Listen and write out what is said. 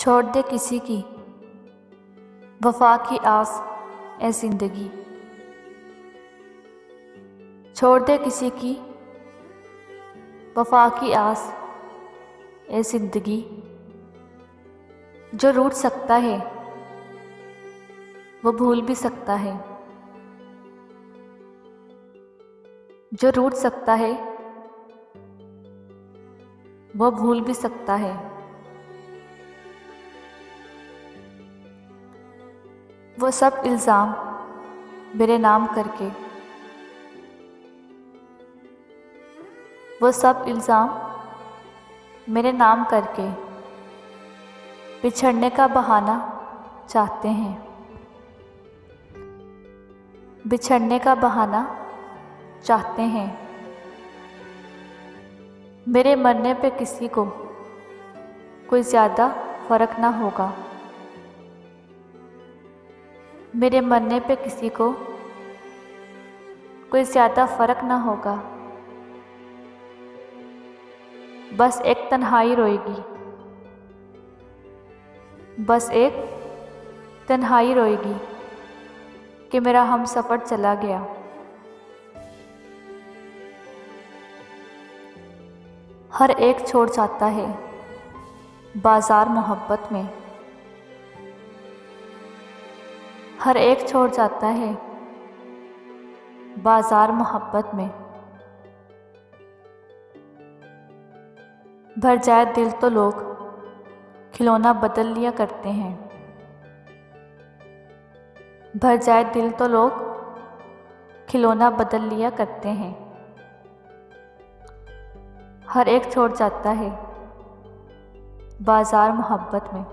छोड़ दे किसी की वफा की आस ए जिंदगी। छोड़ दे किसी की वफा की आस ए जिंदगी। जो रूठ सकता है वो भूल भी सकता है। जो रूठ सकता है वो भूल भी सकता है। वो सब इल्ज़ाम मेरे नाम करके, वो सब इल्ज़ाम मेरे नाम करके बिछड़ने का बहाना चाहते हैं। बिछड़ने का बहाना चाहते हैं। मेरे मरने पे किसी को कोई ज़्यादा फ़र्क ना होगा। मेरे मरने पे किसी को कोई ज़्यादा फ़र्क ना होगा। बस एक तन्हाई रोएगी, बस एक तन्हाई रोएगी कि मेरा हमसफ़र चला गया। हर एक छोड़ जाता है बाज़ार मोहब्बत में। हर एक छोड़ जाता है बाज़ार मोहब्बत में। भर जाए दिल तो लोग खिलौना बदल लिया करते हैं। भर जाए दिल तो लोग खिलौना बदल लिया करते हैं। हर एक छोड़ जाता है बाज़ार मोहब्बत में।